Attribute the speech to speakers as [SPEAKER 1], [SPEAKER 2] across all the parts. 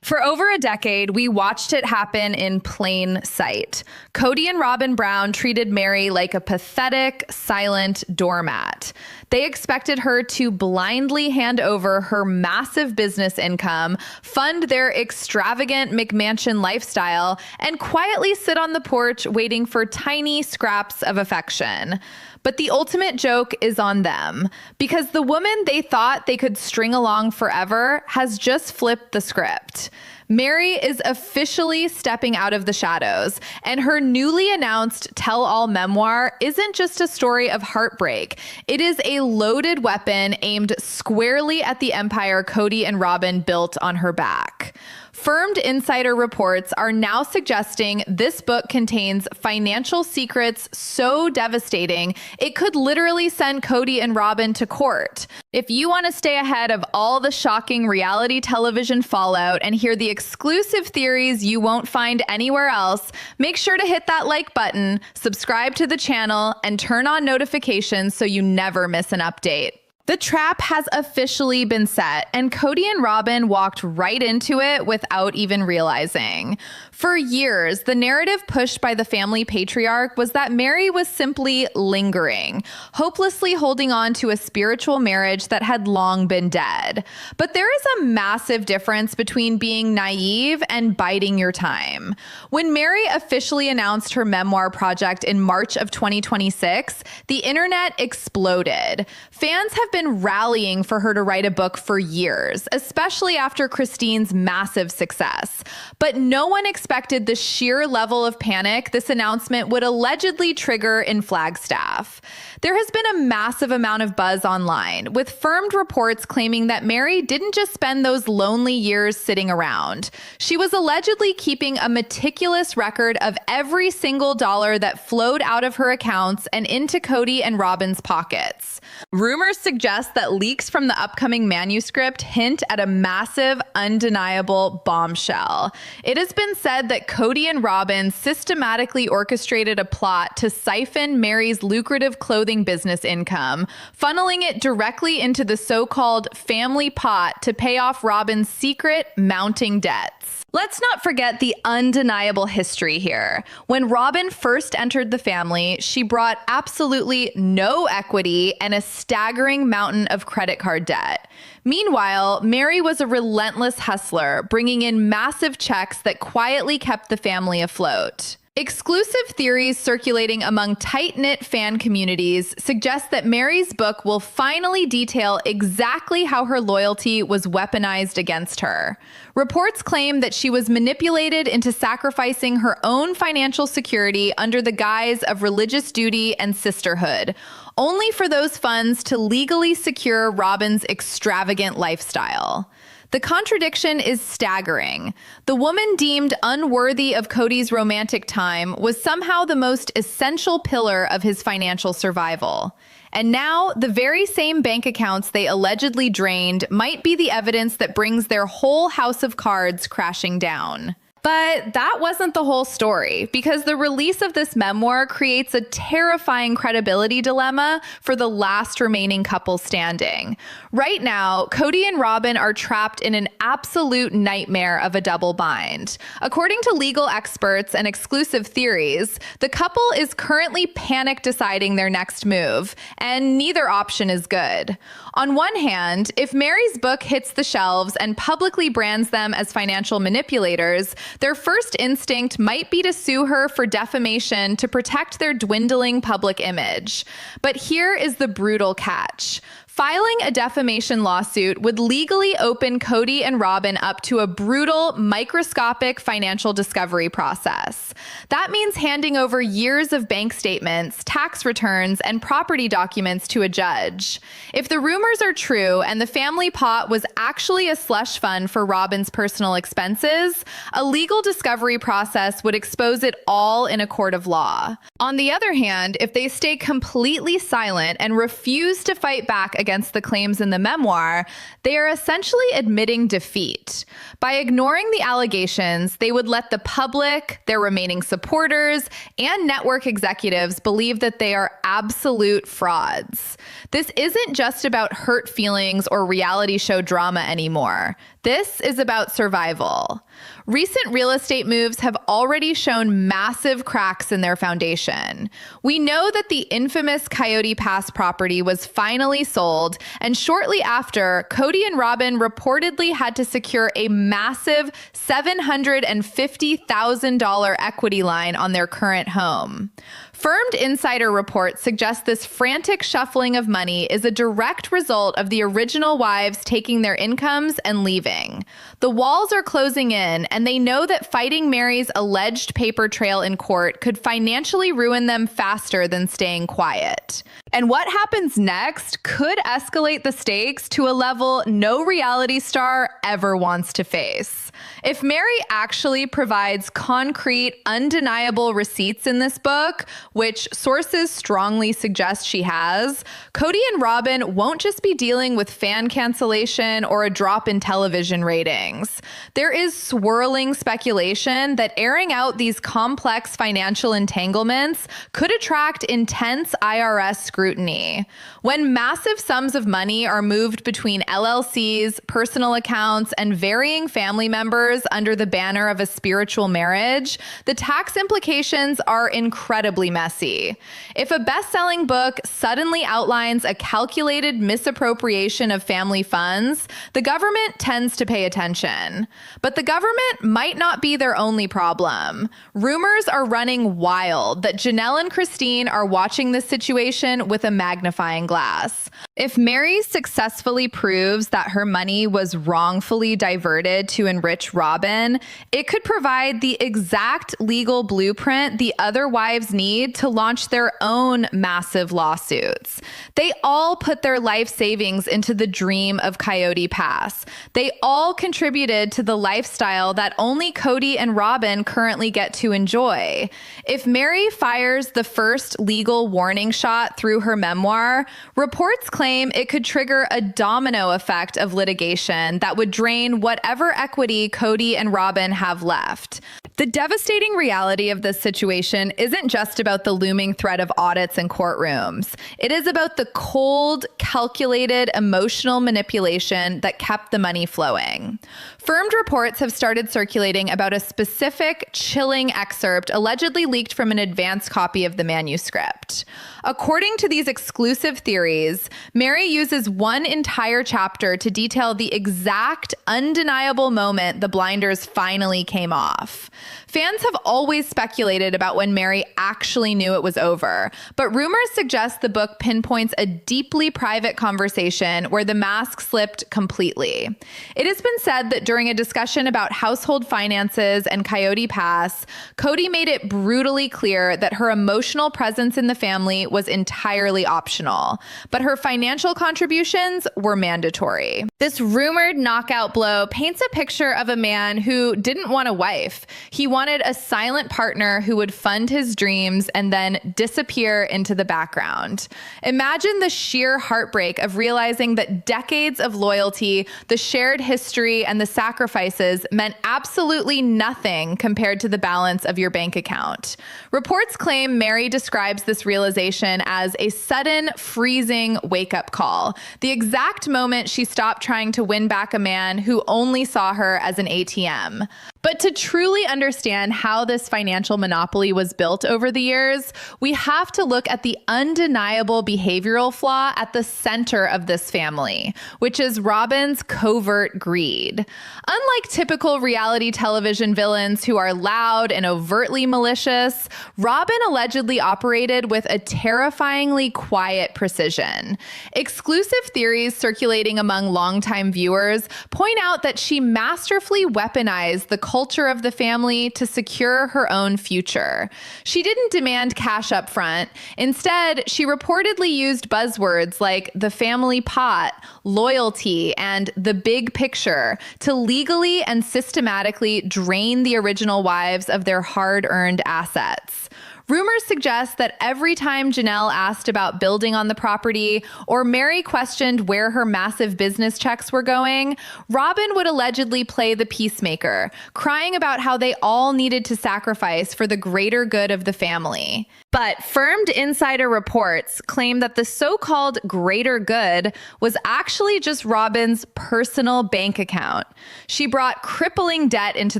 [SPEAKER 1] For over a decade, we watched it happen in plain sight. Kody and Robyn Brown treated Meri like a pathetic, silent doormat. They expected her to blindly hand over her massive business income, fund their extravagant McMansion lifestyle, and quietly sit on the porch waiting for tiny scraps of affection. But the ultimate joke is on them, because the woman they thought they could string along forever has just flipped the script. Meri is officially stepping out of the shadows, and her newly announced tell-all memoir isn't just a story of heartbreak. It is a loaded weapon aimed squarely at the empire Kody and Robyn built on her back. Firmed insider reports are now suggesting this book contains financial secrets so devastating it could literally send Kody and Robyn to court. If you want to stay ahead of all the shocking reality television fallout and hear the exclusive theories you won't find anywhere else, make sure to hit that like button, subscribe to the channel, and turn on notifications so you never miss an update. The trap has officially been set, and Kody and Robyn walked right into it without even realizing. For years, the narrative pushed by the family patriarch was that Meri was simply lingering, hopelessly holding on to a spiritual marriage that had long been dead. But there is a massive difference between being naive and biding your time. When Meri officially announced her memoir project in March of 2026, the internet exploded. Fans have been rallying for her to write a book for years, especially after Christine's massive success. But no one expected the sheer level of panic this announcement would allegedly trigger in Flagstaff. There has been a massive amount of buzz online, with firmed reports claiming that Meri didn't just spend those lonely years sitting around. She was allegedly keeping a meticulous record of every single dollar that flowed out of her accounts and into Kody and Robyn's pockets. Rumors suggest that leaks from the upcoming manuscript hint at a massive, undeniable bombshell. It has been said that Kody and Robyn systematically orchestrated a plot to siphon Meri's lucrative clothing business income, funneling it directly into the so-called family pot to pay off Robyn's secret mounting debts. Let's not forget the undeniable history here. When Robyn first entered the family, she brought absolutely no equity and a staggering mountain of credit card debt. Meanwhile, Meri was a relentless hustler, bringing in massive checks that quietly kept the family afloat. Exclusive theories circulating among tight-knit fan communities suggest that Meri's book will finally detail exactly how her loyalty was weaponized against her. Reports claim that she was manipulated into sacrificing her own financial security under the guise of religious duty and sisterhood, only for those funds to legally secure Robyn's extravagant lifestyle. The contradiction is staggering. The woman deemed unworthy of Kody's romantic time was somehow the most essential pillar of his financial survival. And now, the very same bank accounts they allegedly drained might be the evidence that brings their whole house of cards crashing down. But that wasn't the whole story, because the release of this memoir creates a terrifying credibility dilemma for the last remaining couple standing. Right now, Kody and Robyn are trapped in an absolute nightmare of a double bind. According to legal experts and exclusive theories, the couple is currently panic deciding their next move, and neither option is good. On one hand, if Meri's book hits the shelves and publicly brands them as financial manipulators, their first instinct might be to sue her for defamation to protect their dwindling public image. But here is the brutal catch. Filing a defamation lawsuit would legally open Kody and Robyn up to a brutal, microscopic financial discovery process. That means handing over years of bank statements, tax returns, and property documents to a judge. If the rumors are true and the family pot was actually a slush fund for Robyn's personal expenses, a legal discovery process would expose it all in a court of law. On the other hand, if they stay completely silent and refuse to fight back against the claims in the memoir, they are essentially admitting defeat. By ignoring the allegations, they would let the public, their remaining supporters, and network executives believe that they are absolute frauds. This isn't just about hurt feelings or reality show drama anymore. This is about survival. Recent real estate moves have already shown massive cracks in their foundation. We know that the infamous Coyote Pass property was finally sold, and shortly after, Cody and Robyn reportedly had to secure a massive $750,000 equity line on their current home. Firmed insider reports suggest this frantic shuffling of money is a direct result of the original wives taking their incomes and leaving. The walls are closing in, and they know that fighting Meri's alleged paper trail in court could financially ruin them faster than staying quiet. And what happens next could escalate the stakes to a level no reality star ever wants to face. If Meri actually provides concrete, undeniable receipts in this book, which sources strongly suggest she has, Cody and Robyn won't just be dealing with fan cancellation or a drop in television ratings. There is swirling speculation that airing out these complex financial entanglements could attract intense IRS scrutiny. When massive sums of money are moved between LLCs, personal accounts, and varying family members under the banner of a spiritual marriage, the tax implications are incredibly messy. If a best-selling book suddenly outlines a calculated misappropriation of family funds, the government tends to pay attention. But the government might not be their only problem. Rumors are running wild that Janelle and Christine are watching this situation with a magnifying glass. If Meri successfully proves that her money was wrongfully diverted to enrich Robyn, it could provide the exact legal blueprint the other wives need to launch their own massive lawsuits. They all put their life savings into the dream of Coyote Pass. They all contributed to the lifestyle that only Cody and Robyn currently get to enjoy. If Meri fires the first legal warning shot through her memoir, reports claim it could trigger a domino effect of litigation that would drain whatever equity Cody and Robyn have left. The devastating reality of this situation isn't just about the looming threat of audits and courtrooms. It is about the cold, calculated, emotional manipulation that kept the money flowing. Firmed reports have started circulating about a specific, chilling excerpt allegedly leaked from an advanced copy of the manuscript. According to these exclusive theories, Meri uses one entire chapter to detail the exact, undeniable moment the blinders finally came off. Fans have always speculated about when Meri actually knew it was over, but rumors suggest the book pinpoints a deeply private conversation where the mask slipped completely. It has been said that during a discussion about household finances and Coyote Pass, Cody made it brutally clear that her emotional presence in the family was entirely optional, but her financial contributions were mandatory. This rumored knockout blow paints a picture of a man who didn't want a wife. He wanted a silent partner who would fund his dreams and then disappear into the background. Imagine the sheer heartbreak of realizing that decades of loyalty, the shared history, and the sacrifices meant absolutely nothing compared to the balance of your bank account. Reports claim Meri describes this realization as a sudden, freezing wake-up call, the exact moment she stopped trying to win back a man who only saw her as an ATM. But to truly understand how this financial monopoly was built over the years, we have to look at the undeniable behavioral flaw at the center of this family, which is Robyn's covert greed. Unlike typical reality television villains who are loud and overtly malicious, Robyn allegedly operated with a terrifyingly quiet precision. Exclusive theories circulating among longtime viewers point out that she masterfully weaponized the culture of the family to secure her own future. She didn't demand cash up front. Instead, she reportedly used buzzwords like the family pot, loyalty, and the big picture to legally and systematically drain the original wives of their hard-earned assets. Rumors suggest that every time Janelle asked about building on the property or Meri questioned where her massive business checks were going, Robyn would allegedly play the peacemaker, crying about how they all needed to sacrifice for the greater good of the family. But firmed insider reports claim that the so-called greater good was actually just Robyn's personal bank account. She brought crippling debt into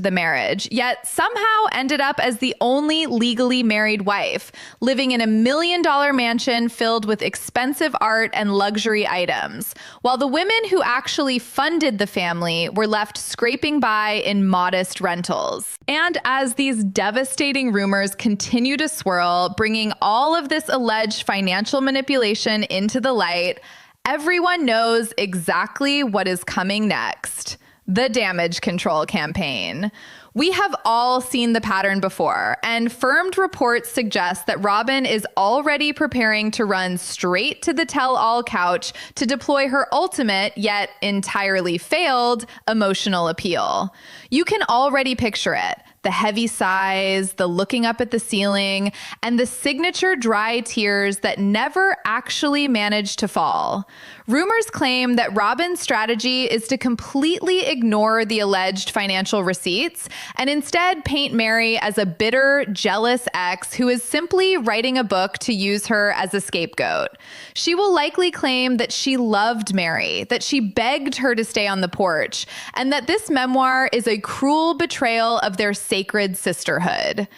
[SPEAKER 1] the marriage, yet somehow ended up as the only legally married wife, living in a $1 million mansion filled with expensive art and luxury items, while the women who actually funded the family were left scraping by in modest rentals. And as these devastating rumors continue to swirl, bringing all of this alleged financial manipulation into the light, everyone knows exactly what is coming next: the damage control campaign. We have all seen the pattern before, and firmed reports suggest that Robyn is already preparing to run straight to the tell-all couch to deploy her ultimate, yet entirely failed, emotional appeal. You can already picture it. The heavy sighs, the looking up at the ceiling, and the signature dry tears that never actually managed to fall. Rumors claim that Robyn's strategy is to completely ignore the alleged financial receipts and instead paint Meri as a bitter, jealous ex who is simply writing a book to use her as a scapegoat. She will likely claim that she loved Meri, that she begged her to stay on the porch, and that this memoir is a cruel betrayal of their sacred sisterhood.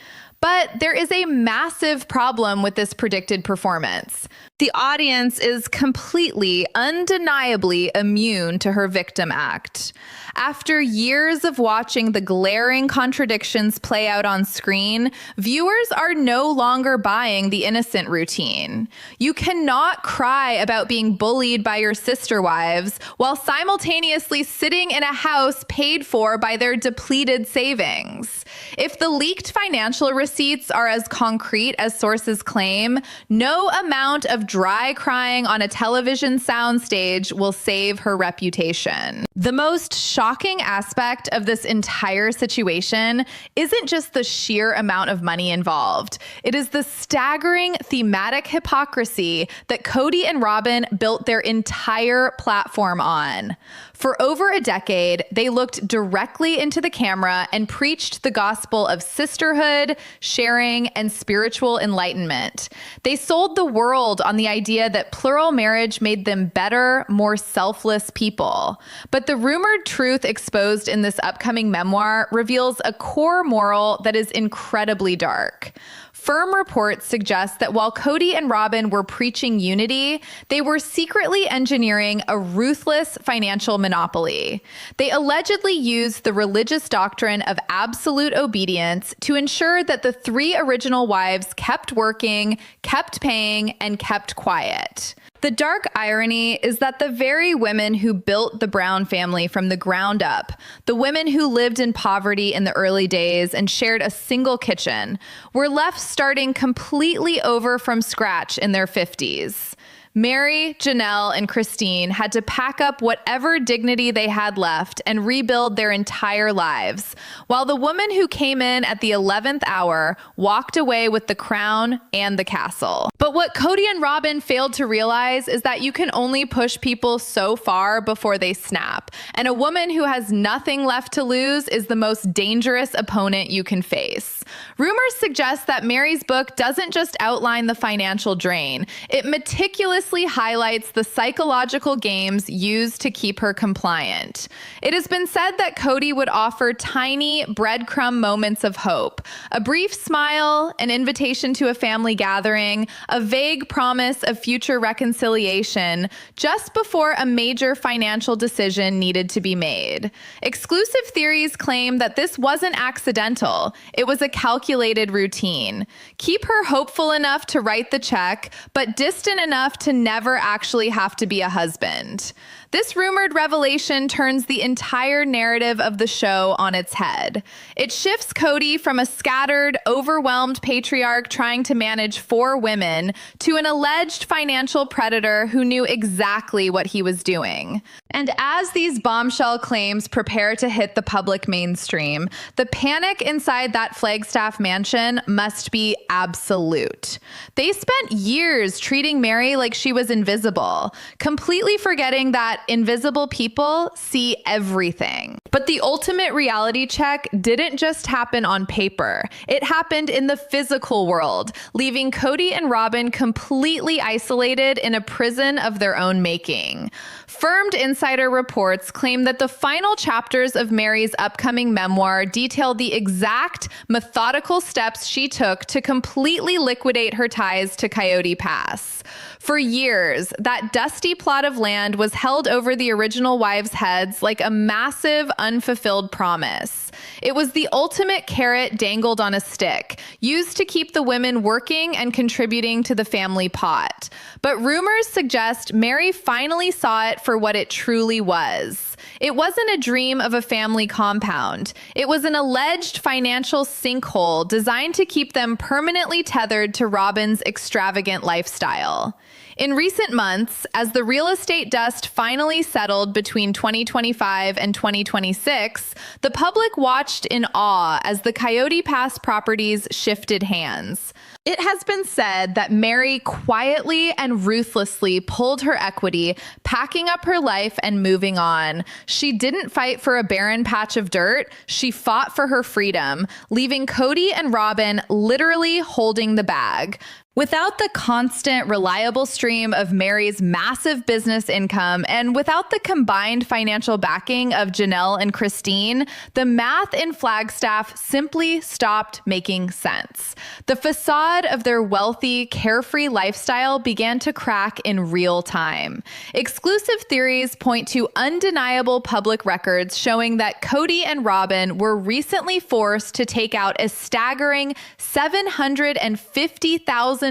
[SPEAKER 1] But there is a massive problem with this predicted performance. The audience is completely, undeniably immune to her victim act. After years of watching the glaring contradictions play out on screen, viewers are no longer buying the innocent routine. You cannot cry about being bullied by your sister wives while simultaneously sitting in a house paid for by their depleted savings. If the leaked financial receipts are as concrete as sources claim, no amount of dry crying on a television soundstage will save her reputation. The most shocking aspect of this entire situation isn't just the sheer amount of money involved. It is the staggering thematic hypocrisy that Cody and Robyn built their entire platform on. For over a decade, they looked directly into the camera and preached the gospel of sisterhood, sharing, and spiritual enlightenment. They sold the world on the idea that plural marriage made them better, more selfless people. But the rumored truth exposed in this upcoming memoir reveals a core moral that is incredibly dark. Firm reports suggest that while Cody and Robyn were preaching unity, they were secretly engineering a ruthless financial monopoly. They allegedly used the religious doctrine of absolute obedience to ensure that the three original wives kept working, kept paying, and kept quiet. The dark irony is that the very women who built the Brown family from the ground up, the women who lived in poverty in the early days and shared a single kitchen, were left starting completely over from scratch in their 50s. Meri, Janelle, and Christine had to pack up whatever dignity they had left and rebuild their entire lives, while the woman who came in at the 11th hour walked away with the crown and the castle. But what Cody and Robyn failed to realize is that you can only push people so far before they snap, and a woman who has nothing left to lose is the most dangerous opponent you can face. Rumors suggest that Meri's book doesn't just outline the financial drain, it meticulously highlights the psychological games used to keep her compliant. It has been said that Cody would offer tiny breadcrumb moments of hope, a brief smile, an invitation to a family gathering, a vague promise of future reconciliation, just before a major financial decision needed to be made. Exclusive theories claim that this wasn't accidental. It was a calculated routine. Keep her hopeful enough to write the check, but distant enough to never actually have to be a husband. This rumored revelation turns the entire narrative of the show on its head. It shifts Cody from a scattered, overwhelmed patriarch trying to manage 4 women to an alleged financial predator who knew exactly what he was doing. And as these bombshell claims prepare to hit the public mainstream, the panic inside that Flagstaff mansion must be absolute. They spent years treating Meri like she was invisible, completely forgetting that invisible people see everything. But the ultimate reality check didn't just happen on paper. It happened in the physical world, leaving Cody and Robyn completely isolated in a prison of their own making. Firmed insider reports claim that the final chapters of Meri's upcoming memoir detail the exact methodical steps she took to completely liquidate her ties to Coyote Pass. For years, that dusty plot of land was held over the original wives' heads like a massive, unfulfilled promise. It was the ultimate carrot dangled on a stick, used to keep the women working and contributing to the family pot. But rumors suggest Meri finally saw it for what it truly was. It wasn't a dream of a family compound. It was an alleged financial sinkhole designed to keep them permanently tethered to Robyn's extravagant lifestyle. In recent months, as the real estate dust finally settled between 2025 and 2026, the public watched in awe as the Coyote Pass properties shifted hands. It has been said that Meri quietly and ruthlessly pulled her equity, packing up her life and moving on. She didn't fight for a barren patch of dirt. She fought for her freedom, leaving Cody and Robyn literally holding the bag. Without the constant, reliable stream of Meri's massive business income and without the combined financial backing of Janelle and Christine, the math in Flagstaff simply stopped making sense. The facade of their wealthy, carefree lifestyle began to crack in real time. Exclusive theories point to undeniable public records showing that Cody and Robyn were recently forced to take out a staggering $750,000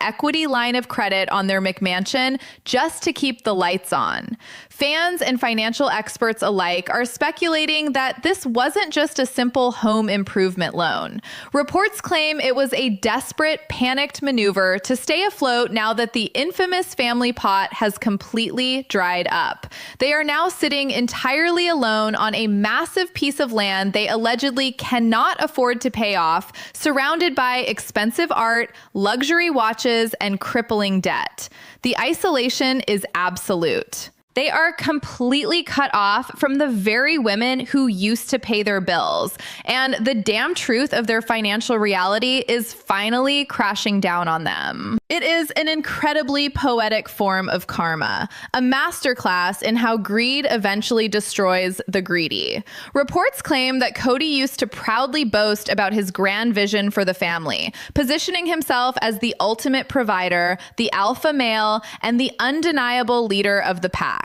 [SPEAKER 1] equity line of credit on their McMansion just to keep the lights on. Fans and financial experts alike are speculating that this wasn't just a simple home improvement loan. Reports claim it was a desperate, panicked maneuver to stay afloat now that the infamous family pot has completely dried up. They are now sitting entirely alone on a massive piece of land they allegedly cannot afford to pay off, surrounded by expensive art, luxury watches, and crippling debt. The isolation is absolute. They are completely cut off from the very women who used to pay their bills, and the damn truth of their financial reality is finally crashing down on them. It is an incredibly poetic form of karma, a masterclass in how greed eventually destroys the greedy. Reports claim that Cody used to proudly boast about his grand vision for the family, positioning himself as the ultimate provider, the alpha male, and the undeniable leader of the pack.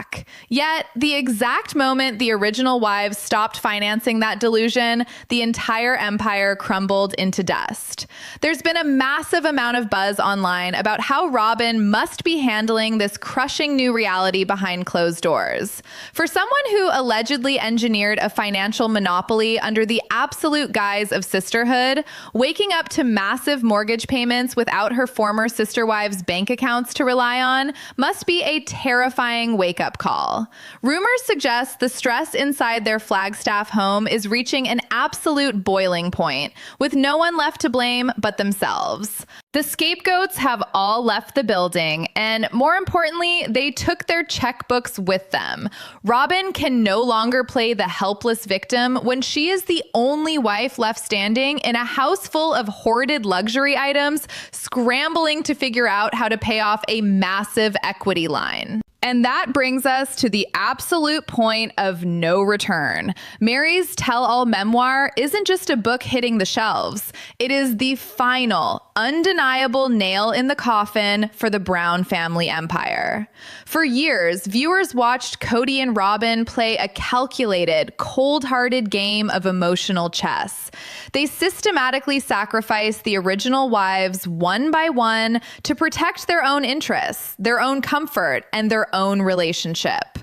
[SPEAKER 1] Yet, the exact moment the original wives stopped financing that delusion, the entire empire crumbled into dust. There's been a massive amount of buzz online about how Robyn must be handling this crushing new reality behind closed doors. For someone who allegedly engineered a financial monopoly under the absolute guise of sisterhood, waking up to massive mortgage payments without her former sister wives' bank accounts to rely on must be a terrifying wake-up call. Rumors suggest the stress inside their Flagstaff home is reaching an absolute boiling point, with no one left to blame but themselves. The scapegoats have all left the building, and more importantly, they took their checkbooks with them. Robyn can no longer play the helpless victim when she is the only wife left standing in a house full of hoarded luxury items, scrambling to figure out how to pay off a massive equity line. And that brings us to the absolute point of no return. Meri's tell-all memoir isn't just a book hitting the shelves. It is the final, undeniable nail in the coffin for the Brown family empire. For years, viewers watched Kody and Robyn play a calculated, cold-hearted game of emotional chess. They systematically sacrificed the original wives one by one to protect their own interests, their own comfort, and their own relationship.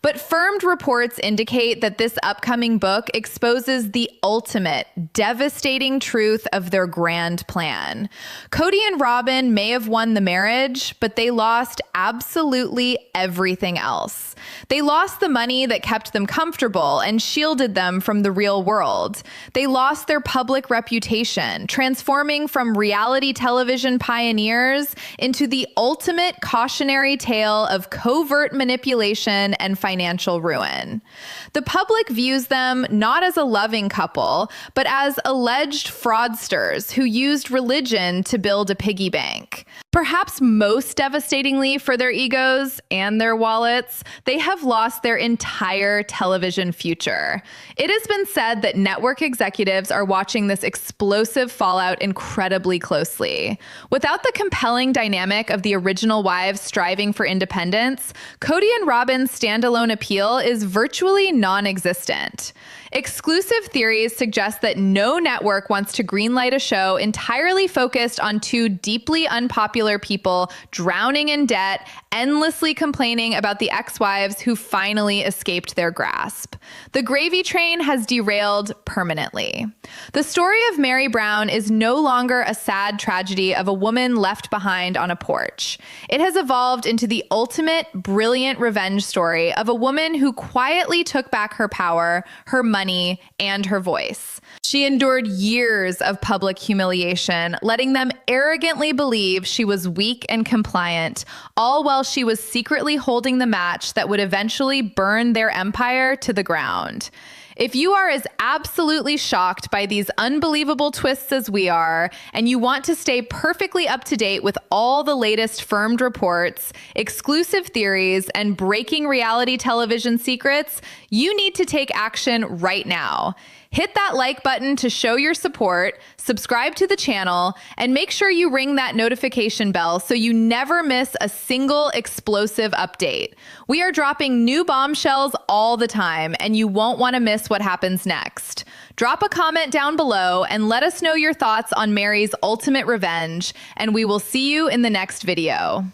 [SPEAKER 1] But firmed reports indicate that this upcoming book exposes the ultimate, devastating truth of their grand plan. Kody and Robyn may have won the marriage, but they lost absolutely everything else. They lost the money that kept them comfortable and shielded them from the real world. They lost their public reputation, transforming from reality television pioneers into the ultimate cautionary tale of covert manipulation and financial ruin. The public views them not as a loving couple, but as alleged fraudsters who used religion to build a piggy bank. Perhaps most devastatingly for their egos and their wallets, they have lost their entire television future. It has been said that network executives are watching this explosive fallout incredibly closely. Without the compelling dynamic of the original wives striving for independence, Kody and Robyn's standalone appeal is virtually non-existent. Exclusive theories suggest that no network wants to greenlight a show entirely focused on two deeply unpopular people drowning in debt, endlessly complaining about the ex-wives who finally escaped their grasp. The gravy train has derailed permanently. The story of Meri Brown is no longer a sad tragedy of a woman left behind on a porch. It has evolved into the ultimate, brilliant revenge story of a woman who quietly took back her power, her money, and her voice. She endured years of public humiliation, letting them arrogantly believe she was weak and compliant, all while she was secretly holding the match that would eventually burn their empire to the ground. If you are as absolutely shocked by these unbelievable twists as we are, and you want to stay perfectly up to date with all the latest firmed reports, exclusive theories, and breaking reality television secrets, you need to take action right now. Hit that like button to show your support, subscribe to the channel, and make sure you ring that notification bell so you never miss a single explosive update. We are dropping new bombshells all the time, and you won't want to miss what happens next. Drop a comment down below and let us know your thoughts on Meri's ultimate revenge, and we will see you in the next video.